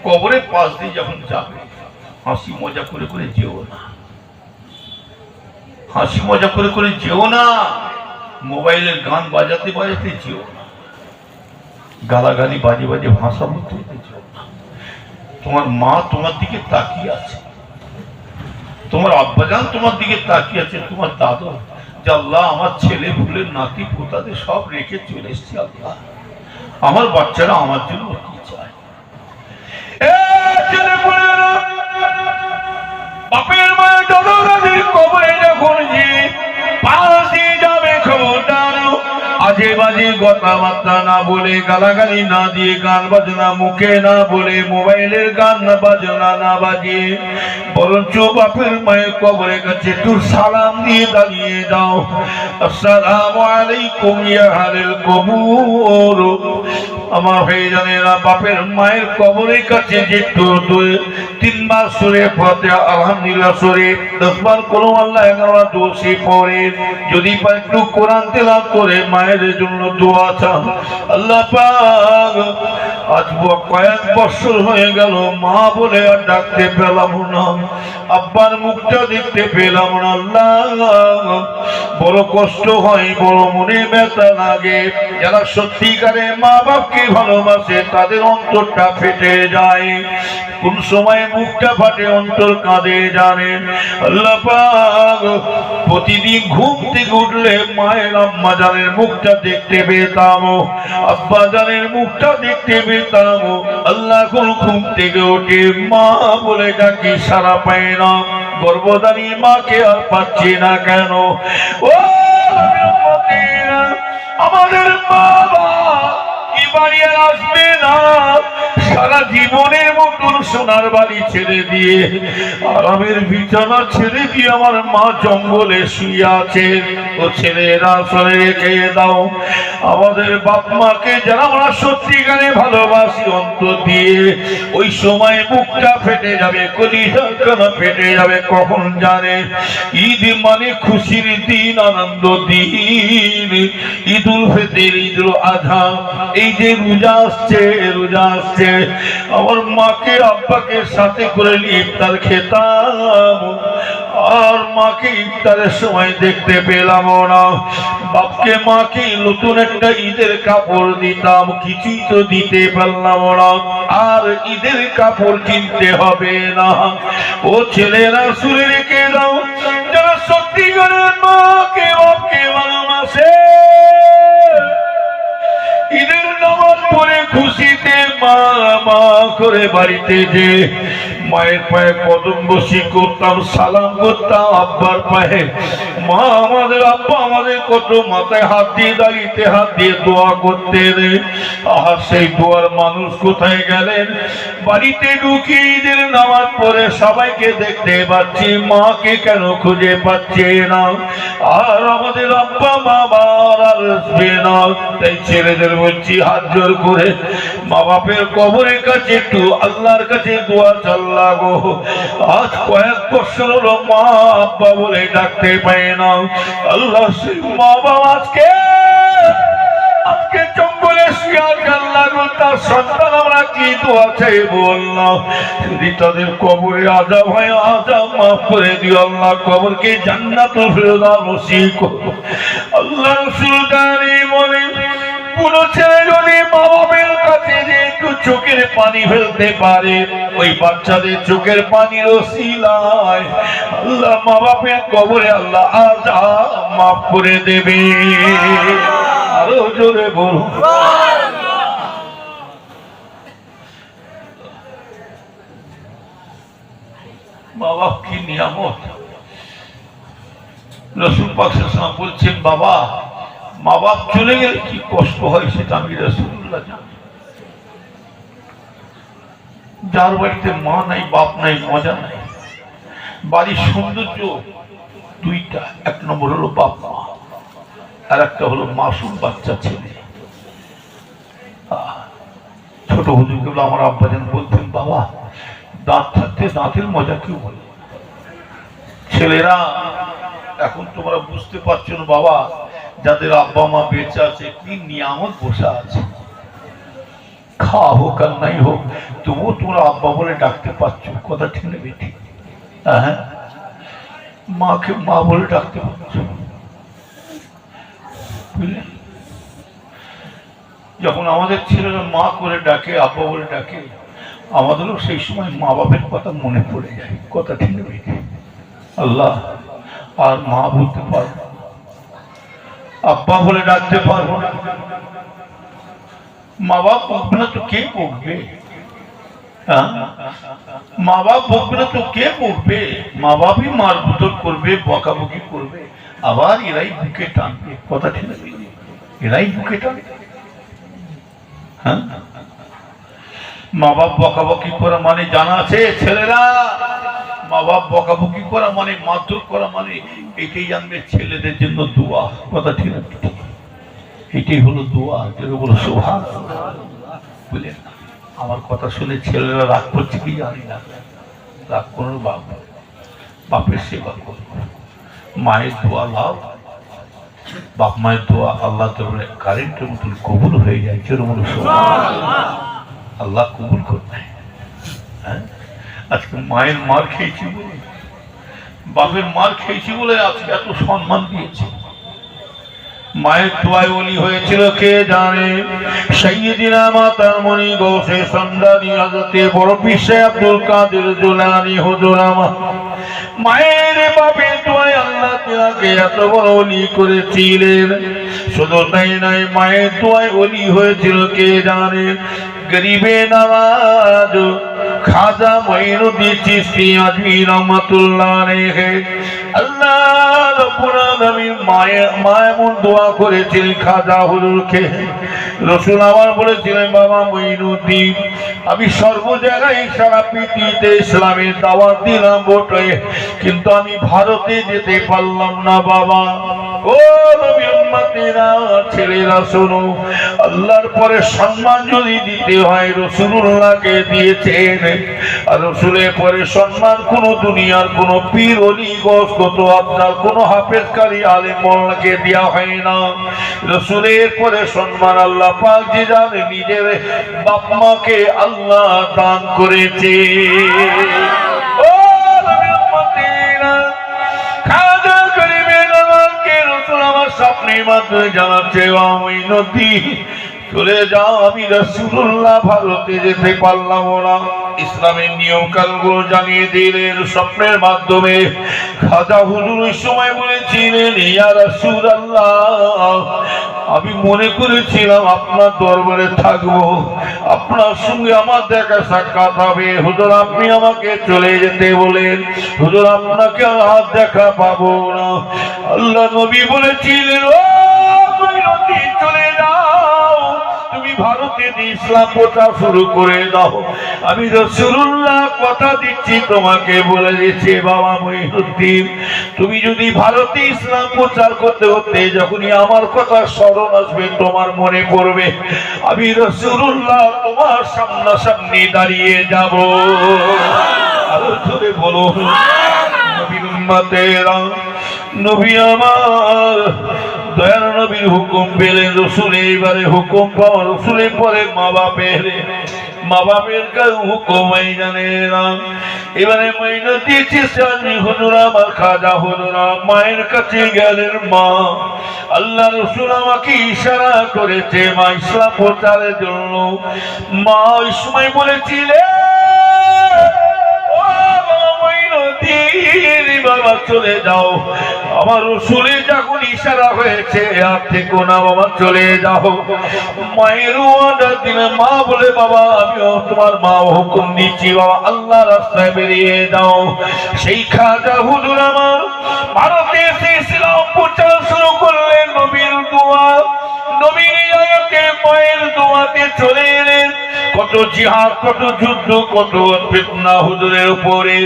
কবরের পাশ দিয়ে যখন যাবে হাসি মজা করে করে যেও না, হাসি মজা করে করে যেও না, মোবাইলের গান বাজাতে বাজাতে যেও না, গালাগালি বাজে বাজে ভাষা বলতে বলতে যেও না। তোমার মা তোমার দিকে তাকিয়ে আছে, তোমার আব্বাজান তোমার দিকে তাকিয়ে আছে, তোমার দাদু, যে আল্লাহ আমার ছেলে ভুলের নাতি পোতাদের সব রেখে চলে এসছি, আল্লাহ আমার বাচ্চারা আমার জন্য কি চায়। বাপের মায়ের দাদাদের কবরে যখন যে পাশ দিয়ে যাবে, খবরদার আজে বাজে কথাবার্তা না বলে, গালাগালি না দিয়ে, গান বাজনা মুখে না বলে, মোবাইলের গান না বাজনা না বাজিয়ে, বরঞ্চ বাপের মায়ের কবরের কাছে একটু সালাম দিয়ে দাঁড়িয়ে দাও। আসসালামু আলাইকুম ইয়া আহলাল কবুর। আমার ভাইজানেরা, বাপের মায়ের কবরের কাছে যে একটু 3 বার সূরা ফাতিহা, আলহামদুলিল্লাহ শরীফ, 10 বার কুল আল্লাহ, 11 বার দোষী পড়ে, যদি পারে একটু কোরআন তেলাওয়াত করে মায়ের জন্য দোয়া চান। আল্লাহ পাক আজ কয়েক বছর হয়ে গেল মা বলে আর ডাকতে পেলাম না, আব্বার মুখটা দেখতে পেলাম না। আল্লাহ বড় কষ্ট হয়, বড় মনে ব্যথা লাগে। যারা সত্যিকারে মা বাপকে ভালোবাসে তাদের অন্তরটা ফেটে যায়। কোন সময় মুখটা ফাটে, অন্তর কাঁদে জানেন। আল্লাহ পাক প্রতিদিন ঘুম থেকে উঠলে মায়ের আম্মা জানের মুখটা দেখতে পেতাম, আব্বা জানের মুখটা দেখতে পেতাম। আল্লাহ কোন ঘুম থেকে উঠে মা বলে ডাকি সারা পায় না, গর্ভধারী মাকে আর পাচ্ছি না কেন? ও আমাদের বাবা কি বাড়ি আর আসবে না, সারা জীবনের মতন সোনার বাড়ি ছেড়ে দিয়ে, আরামের বিছানা ছেড়ে দিয়ে আমার মা জঙ্গলে শুয়ে আছে। ও ছেলেরা সরে রেখে দাও আমাদের বাপ মাকে, যারা আমরা সত্যিকারে ভালোবাসি অন্তর দিয়ে। ওই সময় বুকটা ফেটে যাবে, কলিজা ফেটে যাবে। কখন জানে? ঈদ মানে খুশির দিন, আনন্দ দিন, ঈদুল ফিতর, ঈদুল আযহা, এই যে রোজা আসছে, রোজা আসছে, আমার মাকে আব্বাকে সাথে করে ইফতার খেতাম, আর মাকে ইফতারের সময় দেখতে পেলাম না। বাপকে মাকে নতুন একটা ঈদের কাপড় দিতাম, কিছুই তো দিতে পারলাম না, আর ঈদের কাপড় কিনতে হবে না। ও ছেলেরা শুনে রেখে দাও, যারা সত্যি করে মাকে বাপকে ভালোবাসে, ঈদের নামাজ পড়ে খুশিতে মা মা করে বাড়িতে যে মায়ের পায়ে কদম বসি করতাম, সালাম করতাম আব্বার পায়ে। মা আমাদের আব্বা আমাদের কত মাথায় হাত দিয়ে দাঁড়িতে হাত দিয়ে দোয়া করতেন। আর সেই দোয়ার মানুষ কোথায় গেলেন? বাড়িতে ঢুকে ঈদের নামাজ পড়ে সবাইকে দেখতে পাচ্ছি, মাকে কেন খুঁজে পাচ্ছে না? আর আমাদের আব্বা মা আর আসবে না। তাই ছেলেদের বলছি, হাত জোর করে মা বাপের কবরের কাছে একটু আল্লাহর কাছে দোয়া চাল্লা গো। আজ কয়েক বছর হলো মা আব্বা বলে ডাকতে পায় না। আল্লাহ সেই মা বাবা আজকে জঙ্গলে শিয়াল আল্লাহ গো, তার সন্তান আমরা কি দোয়া চাই বললাম? যদি তাদের কবরে আযাব হয়, আযাব মাফ করে দিও আল্লাহ, কবরকে জান্নাতুল ফেরদাউস নসিব করো। আল্লাহ রাসূল তাআলা বলেন, কোন ছেলে যদি মা বাবার কাছে যে একটু চোখের পানি ফেলতে পারে, ওই বাচ্চাদের চোখের পানির ওসিলায় আল্লাহ মা বাপের কবরে আল্লাহ আযাব মাফ করে দেবে। আরো জোরে বলুন। মা বাপ কি নিয়ামত। রাসূল পাক সাল্লাল্লাহু আলাইহি ওয়াসাল্লাম বলছেন, বাবা মা বাপ চলে গেলে কি কষ্ট হয় সেটা আমি রাসূলুল্লাহ জানি। যার বাড়িতে মা নাই বাপ নাই মজা নাই। বাড়ির সৌন্দর্য দুইটা, এক নম্বর হলো বাপ মা, আর একটা হলো মাসুম বাচ্চা ছেলে। ছোট হুজুরগুলো আমার আব্বাজান বলতেন, বাবা দাঁত থাকতে দাঁতের মজা কেউ বলে। ছেলেরা এখন তোমরা বুঝতে পারছো না বাবা, যাদের আব্বা মা বেঁচে আছে কি নিয়ামত বসে আছে। খাওয়া হোক আর নাই হোক তবুও তোমরা আব্বা বলে ডাকতে পারছো, কথা ঠিক না বেটি? হ্যাঁ, মাকে মা বলে ডাকতে পারছো, বুঝলেন? যখন আমাদের ছেলেরা মা করে ডাকে আব্বা বলে ডাকে, আমাদেরও সেই সময় মা বাপের কথা মনে পড়ে যায়, কথা ঠিক না বেটি? আল্লাহ আর মা বলতে পারবো, আব্বা বলে ডাকতে পারবো না। মা বাপ বকবে না তো কে বকবে? মা বাপ বকবে না তো কে বকবে? মা বাপই মারধর করবে, বকাবকি করবে, আবার এরাই বুকে টানবে, কথা ঠিক না? এরাই বুকে টানবে। হ্যাঁ, মা বাপ বকাবকি করা মানে জানা আছে ছেলেরা? মা বাপ বকাবকি করা মানে, মারধর করা মানে এটাই জানবে ছেলেদের জন্য দোয়া, কথা ঠিক না? এটাই হলো দোয়া, যেটা বলো সুবহানাল্লাহ। বুঝলেন? আমার কথা শুনে ছেলেরা রাগ করছে কি জানি না, রাগ করো বাপ, বাপের সেবা করো, মায়ের দোয়া লাও, বাপ মায়ের দোয়া আল্লাহ তাআলা কারেন্টের মতন কবুল হয়ে যায়, যেটা বলো সুবহানাল্লাহ। আল্লাহ কবুল করবে। হ্যাঁ, আজকে মায়ের মার খেয়েছি বলে, বাপের মার খেয়েছি বলে আজকে এত সম্মান দিয়েছে। মায়ের দোয়ায় ওলি হয়েছিল কে জানে? সাইয়্যিদিনা মাতার মনি গৌসে সন্দানি হযরতে বড় পীর সাহেব আব্দুল কাদের জিলানী হুজুর আমার মায়ের বাপের দোয়ায় আল্লাহ তাআলাকে এত বড় ওলি করেছিলেন। শুধু তাই নয়, মায়ের দোয়ায় ওলি হয়েছিল কে জানে? গরিবে নওয়াজ খাজা মঈনুদ্দিন চিশতি আজমি রহমাতুল্লাহ আলাইহি। আল্লাহ রাব্বুল আলামিন মা এমন দোয়া করেছিলেন খাজা হুজুরকে। রাসূল আমার বলেছিলেন, বাবা মঈনুদ্দিন, আমি সর্ব জায়গায় সারা পৃথিবীতে ইসলামের দাওয়াত দিলাম বটে, কিন্তু আমি ভারতে যেতে পারলাম না বাবা। ও নবী উম্মতেরা, ছেলেরা শোনো, আল্লাহর পরে সম্মান যদি দিতে হয় রাসূলুল্লাহকে দিয়েছেন। আর রাসূলের পরে সম্মান কোন দুনিয়ার কোন পীর ওলি গত আপনার কোন হাফেজ কারি আলেম মোল্লাকে দেওয়া হয় না। রাসূলের পরে সম্মান আল্লাহ পাক যে জানে নিজের বাপ মাকে আল্লাহ দান করেছে। ও নবী উম্মতেরা, খাজা গরিবে নওয়াজকে রাসূল আমার স্বপ্নের মাধ্যমে জানাচ্ছে, ওই নদী চলে যাও, আমি রাসূলুল্লাহ ভারতে যেতে পারলাম না। ইসলামের নিয়ম কানুনগুলো জানিয়ে দিলেন স্বপ্নের মাধ্যমে। খাজা হুজুর ওই সময় বলেছিলেন, ইয়া রাসূলুল্লাহ, আমি মনে করেছিলাম আপনার দরবারে থাকবো, আপনার সঙ্গে আমার দেখা সাক্ষাৎ হবে। হুজুর আপনি আমাকে চলে যেতে বলেন, হুজুর আপনাকে আর দেখা পাবো না। আল্লাহ নবী বলেছিলেন, ও নবী চলে যাও, তুমি ভারতে ইসলাম প্রচার শুরু করে দাও। আমি রাসূলুল্লাহ কথা দিচ্ছি তোমাকে, বলে দিচ্ছি বাবা মঈনুদ্দিন, তুমি যদি ভারতে ইসলাম প্রচার করতে করতে যখনই আমার কথা স্মরণ আসবে, তোমার মনে পড়বে, আমি রাসূলুল্লাহ তোমার সামনাসামনি দাঁড়িয়ে যাব। আরো জোরে বলো, নবীর উম্মতেরা, নবী আমার দয়ার নবীর হুকুম পেলেন, রাসূল এইবারে হুকুম পাওয়া, রাসূলের পরে মা বাপের কাছে হুকুম এই জানেন। এবারে মঈনুদ্দিন চিশতি হুজুর আমার খাজা হুজুর মায়ের কাছে গেলেন। মা, আল্লাহ রাসূল আমাকে ইশারা করেছে মা ইসলাম প্রচারের জন্য। মা ওই সময় বলেছিলেন, বাবা চলে যাও, আমার রসুলের যখন ইশারা হয়েছে আর থেকো না বাবা, চলে যাও। মায়ের অর্ডার দিলে মা বলে বাবা আমিও তোমার মা হুকুম দিচ্ছি বাবা, আল্লাহ রাস্তায় বেরিয়ে দাও। সেই খাজা হুজুর আমার ভারতে এসে ইসলাম প্রচার শুরু করলেন, নবীর দোয়া, নবীর আয়াতে মায়ের দোয়াতে চলে এলেন। কত জিহাদ, কত যুদ্ধ, কত ফিতনা হুজুরের উপরে,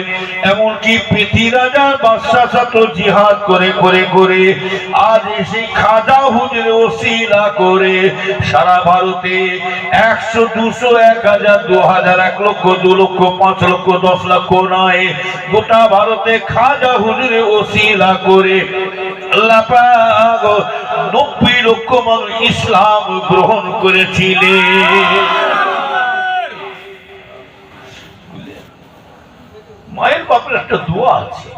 এমনকি পৃথিবী রাজার বাদশাহ সাথ জিহাদ করে করে করে আজ সেই খাজা হুজুরের ওসিলা করে সারা ভারতে 100, 200, 1000, 2000, 1 লক্ষ, 2 লক্ষ, 5 লক্ষ, 10 লক্ষ নয়, গোটা ভারতে খাজা হুজুরের ওসিলা করে আল্লাহ পাক 90 লক্ষ মানুষ ইসলাম গ্রহণ করেছিলেন। মায়ের বাপের একটা দোয়া আছে,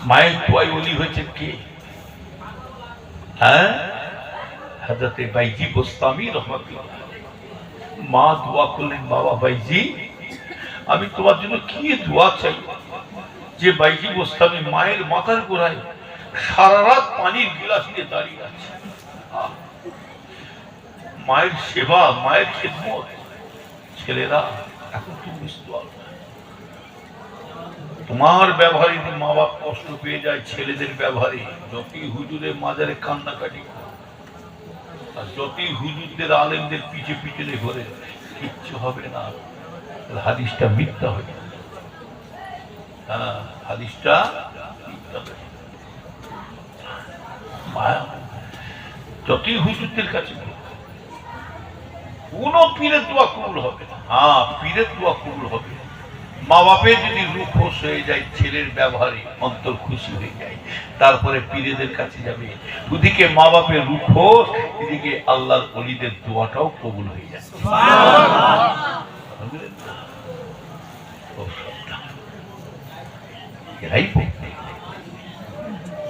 মায়ের দোয়ায় ওলি হয়েছে কে? হ্যাঁ, হযরত বাইজি বুস্তামি রহমাতুল্লাহ। মা দোয়া করলেন, বাবা বাইজি আমি তোমার জন্য কি দোয়া চাই, যে বাইজি বুস্তামি মায়ের মাথার গোড়ায় সারা রাত পানির গিলাস নিয়ে দাঁড়িয়ে আছে। মায়ের সেবা, মায়ের খেদমত। ছেলেরা এখন তুমি বুঝতে পারবে, তোমার ব্যবহারে যদি মা বাপ কষ্ট পেয়ে যায়, ছেলেদের ব্যবহারে যতই হুজুরের মাজারে কান্নাকাটি আর যতই হুজুরদের আলেমদের পিছে পিছনে ঘরে, কিচ্ছু হবে না। হাদিসটা মিথ্যা হয়ে যাবে। হ্যাঁ, হাদিসটা মিথ্যা হয়ে যাবে। যতই হুজুরদের কাছে কোন পীরের দোয়া কবুল হবে না। হ্যাঁ, পীরের দোয়া কবুল হবে মা বাপের যদি রূপ হোস হয়ে যায়, ছেলের ব্যবহারে অন্তর খুশি হয়ে যায়, তারপরে পীরেদের কাছে যাবে। ওদিকে মা বাপের রূপ হোস, এদিকে আল্লাহর ওলিদের দোয়াটাও কবুল হয়ে যায়। এরাই বলবে,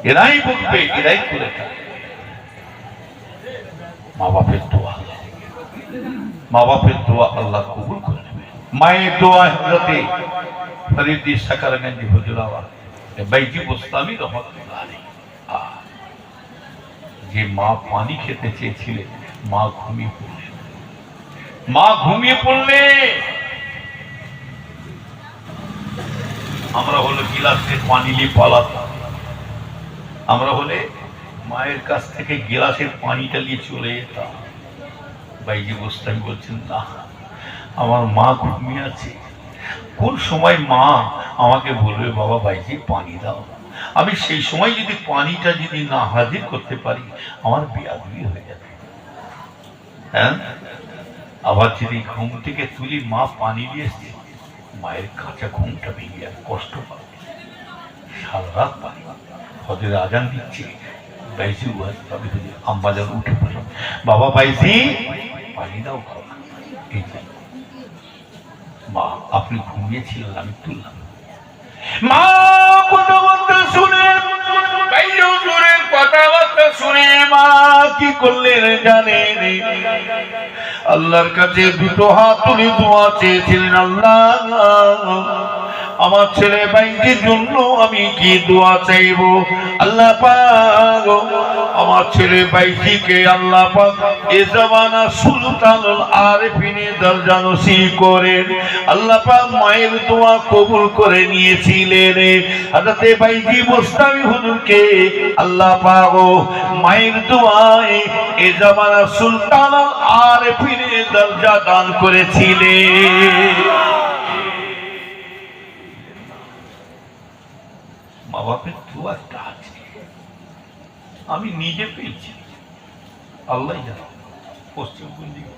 এরাই বলবে, এরাই করে থাকে। মা বাপের দোয়া, মা বাপের দোয়া আল্লাহ কবুল করে নেবে। মায়ের দোয়া হযরতে ফরিদি সাকারগঞ্জি হুজুর আওয়াজ বাইজি বুস্তামি রহমাতুল্লাহ আলাইহি। যে মা পানি খেতে চেয়েছিলেন, মা ঘুমিয়ে পড়লেন, মা ঘুমিয়ে পড়লে আমরা হলো গিলাসের পানি নিয়ে পালাতাম, আমরা হলে মায়ের কাছ থেকে গিলাসের পানিটা নিয়ে চলে যেতাম। বাইজি বুস্তামি বলছেন না, আমার মা ঘুমিয়ে আছে, কোন সময় মা আমাকে বলবে বাবা বাইজি পানি দাও, আমি সেই সময় যদি পানিটা যদি না হাজির করতে পারি আমার বেয়াদবি হয়ে যাবে। হ্যাঁ, আবার যদি ঘুম থেকে তুলি মা পানি দিয়েছে, মায়ের কাঁচা ঘুমটা ভেঙে যাবে, কষ্ট পাবে, সারা রাত পানি। হজের আজান দিচ্ছে, বাইজি আম্বাজান উঠে পড়ে, বাবা বাইজি পানি দাও খাওয়া। এই যে মা আপনি ঘুমিয়েছিলেন, আমি তুললাম। মা কথাবার্তা শুনে, হুজুরের কথাবার্তা শুনে মা কি করলেন জানেন? আল্লাহর কাছে দুটো হাত তুলে দোয়া চেয়েছিলেন, আল্লাহ আমার ছেলে বাইজির জন্য আমি কি দোয়া চাইব? আল্লাহ পাক আমার ছেলে বাইজিকে আল্লাহ পাক এ জামানা সুলতানুল আরিফিনের দরজা নসিব করেন। আল্লাহ পাক মায়ের দোয়া কবুল করে নিয়েছিলেন। হযরতে বাইজি বুস্তামি হুজুরকে আল্লাহ পাক মায়ের দোয়ায় এ জামানা সুলতানুল আরিফিনের দরজা দান করেছিলেন। মা বাপের দোয়াটা আছে, আমি নিজে পেয়েছি, আল্লাহ জানে। পশ্চিম কোন দিকে?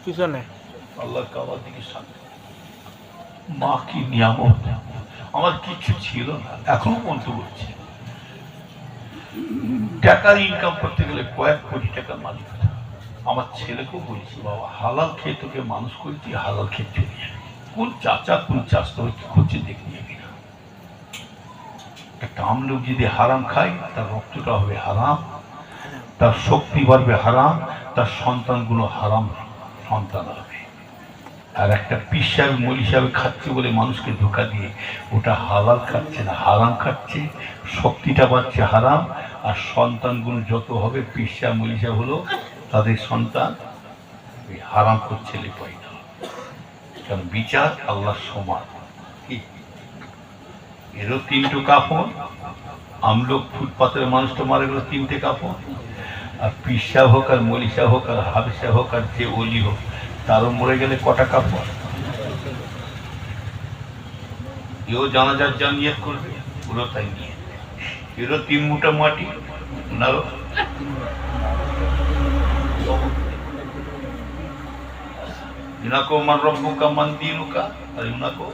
পিছনে আল্লাহর কাবার দিকে সামনে। মা কি নিয়ামত, আমার কিছু ছিল না, এখনো পর্যন্ত বলছি। টাকার ইনকাম করতে গেলে কয়েক কোটি টাকার মালিক। আমার ছেলেকেও বলছি, বাবা হালাল খেয়ে তোকে মানুষ করেছি, হালাল খেয়ে চলে যাবে। কোন চাচা কোন চাষতে খুঁজে দেখে যাবি না। একটা আমলোক যদি হারাম খায়, তার রক্তটা হবে হারাম, তার শক্তি বাড়বে হারাম, তার সন্তানগুলো হারাম সন্তান হবে। আর একটা পীর সাহেব মৌলী সাহেব খাচ্ছে বলে মানুষকে ধোকা দিয়ে ওটা হালাল খাচ্ছে না, হারাম খাচ্ছে, শক্তিটা পাচ্ছে হারাম। আর সন্তানগুলো যত হবে পীর সাহেব মৌলী সাহেব হলো তাদের সন্তান ওই হারাম করছে লেপাই না। কারণ বিচার আল্লাহ সমান। এরও তিনটে কাপড়, আমলোক ফুটপাতের মানুষটা মারা গেল তিনটে কাপড়। আর পীর সাহেব হোক আর মৌলী সাহেব হোক আর হাফেজ সাহেব হোক আর যে ওলি হোক তারও মরে গেলে কটা কাপড়। এও জানাজার যা নিয়ত করবে পুরো তাই নিয়ে, এরও 3 মুঠা মাটি ওনারও। ইনাকো মান রব্বুকা মান দীনুকা, আর ইনাকো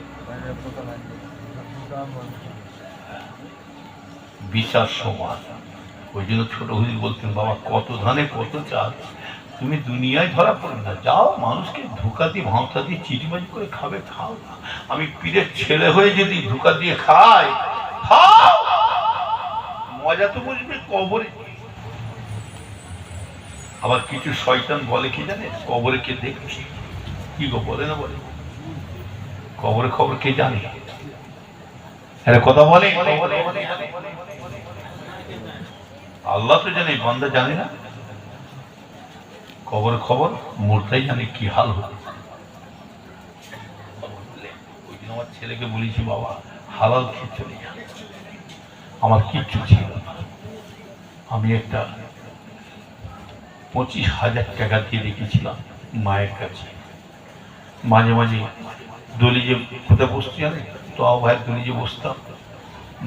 বিচার সমান। ওই জন্য ছোট হুজুর বলতেন, বাবা কত ধানে কত চাল, তুমি দুনিয়ায় ধরা পড়বে না, যাও মানুষকে ধোকা দিয়ে ভাঁওতা দিয়ে চিটিবাজি করে খাবে, খাও না। আমি পীরের ছেলে হয়ে যদি ধোকা দিয়ে খাই, খাও, মজা তো বুঝবে কবরে। আবার কিছু শয়তান বলে কি জানে, কবরে কে দেখছি, কি গো বলে না বলে, কবরে খবর কে জানে, কথা বলে আল্লাহ তো জানে, বান্দা জানে না। কবর খবর মোরটাই জানে কি হাল হবে। ওই দিন আমার ছেলেকে বলেছি, বাবা হালাল খেয়ে চলে যা, আমার কিচ্ছু ছিল না, আমি একটা 25,000 টাকা দিয়ে রেখেছিলাম মায়ের কাছে। মাঝে মাঝে দলিজে কোথায় বসতে জানে, তো ভাইয়ের দলিজে বসতাম,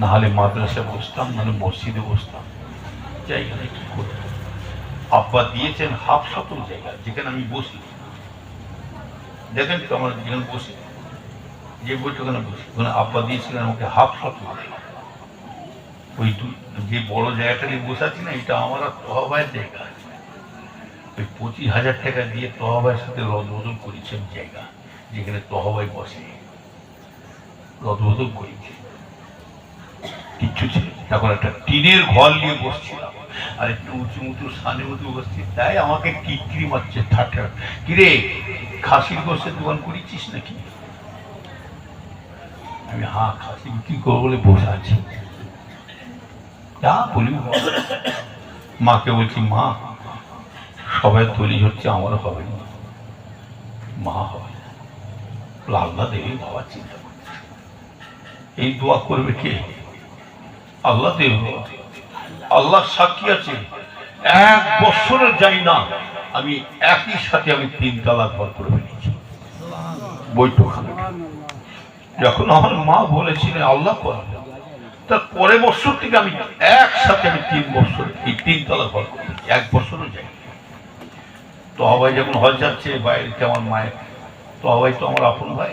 নাহলে মাদ্রাসায় বসতাম, নাহলে মসজিদে বসতাম। জায়গা নেই কি করবো, আব্বা দিয়েছেন 1/2 শতক জায়গা যেখানে আমি বসি। দেখেন তো আমার যেখানে বসি, যে বৈঠকখানে বসি, ওখানে আব্বা দিয়েছিলেন আমাকে 1/2 শতক জায়গা। ওই যে বড় জায়গাটা নিয়ে বসে আছি না, এটা আমার আর তোহা ভাইয়ের জায়গা। ওই 25,000 টাকা দিয়ে তোহা ভাইয়ের সাথে রদবদল করেছেন জায়গা, যেখানে তোহা ভাই বসে, রদবদল করেছে। কিচ্ছু ছিল, এখন একটা টিনের ঘর নিয়ে বসছিলাম, আর একটু উঁচু উঁচু সানের মতো বসছি, তাই আমাকে কিকরি মারছে ঠাট্টা, কিরে খাসির গোস্তের দোকান করেছিস নাকি? আমি হ্যাঁ খাসি বিক্রি করবো বলে বসে আছি। যা বলি, মাকে বলছি, মা সবাই তৈরি হচ্ছে, আমারও হবে না, মা হবে আল্লাহ দেবে, বাবা চিন্তা করছে, এই দোয়া করবে কে? আল্লাহ দেব। আল্লাহ সাক্ষী আছে, 1 বছরের যাই না আমি একই সাথে আমি 3 তালাক ঘর করে ফেলেছি বৈঠকখানে। যখন আমার মা বলেছিলেন আল্লাহ করবে, তার পরের বছর থেকে আমি একসাথে আমি 3 বছর এই 3 তালাক ঘর করে ফেলেছি, 1 বছরও যাই। তো ভাই যখন হজ যাচ্ছে বাইরেতে আমার মায়ের, তো ভাই তো আমার আপন ভাই,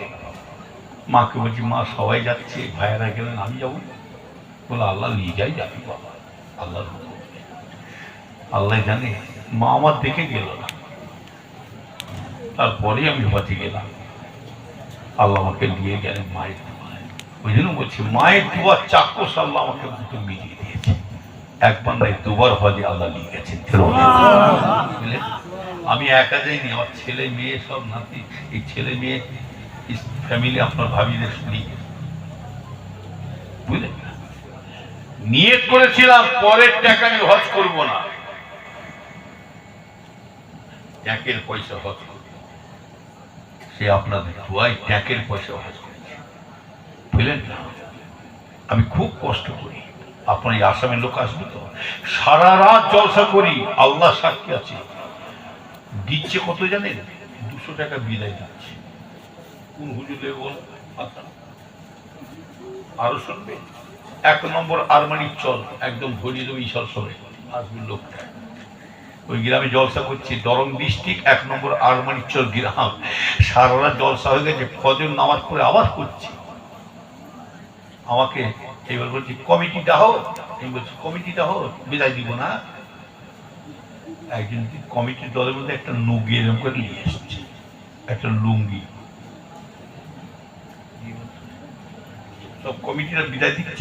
মাকে বলছি, মা সবাই যাচ্ছে, ভাইয়েরা গেলেন, আমি যাবো? বলে আল্লাহ নিয়ে যাই, যাবি বাবা, আল্লাহ আল্লাহ জানে। মা আমার দেখে গেল না, তারপরে আমি হজে গেলাম, আল্লাহ আমাকে নিয়ে গেলেন মায়ের দোয়ায়। ওই জন্য বলছি, মায়ের দোয়ার চাক্ষুষ আল্লাহ আমাকে দুটো মিলিয়ে দিয়েছে। একবার নাই, 2বার হজে আল্লাহ নিয়ে গেছেন। আমি একা যাইনি, আমার ছেলে মেয়ে সব নাতি, এই ছেলে মেয়ে ফ্যামিলি আপনার ভাবিদের শুনি, বুঝলেন? নিয়ত করেছিলাম পরের টাকা আমি হজ করব না, ট্যাকের পয়সা হজ করব। সে আপনাদের দোয়ায় ট্যাকের পয়সা হজ করেছে, বুঝলেন না? আমি খুব কষ্ট করি, আপনার এই আসামের লোক আসবে তো, সারা রাত জলসা করি, আল্লাহ সাক্ষী আছে। দিচ্ছে কত জানেন? 200 টাকা বিদায় দিচ্ছে। কোন হুজুরে বল, আরো শুনবে? 1 নম্বর আরমানির চল, একদম ভরিয়ে দেবো ঈশ্বর সবে আসবে লোকটা। ওই গ্রামে জলসা করছি, দরং ডিস্ট্রিক্ট 1 নম্বর আরমানির চল গ্রাম। সারা রাত জলসা হয়ে গেছে, ফজর নামাজ পড়ে আবার করছি। আমাকে এবার বলছি, কমিটিটা হোক। আমি বলছি, কমিটিটা হোক, বিদায় দিব না। একজন কমিটির দলের মধ্যে একটা নুগি এরকম করে নিয়ে এসছে, একটা লুঙ্গি, সব কমিটিরা বিদায় দিচ্ছে।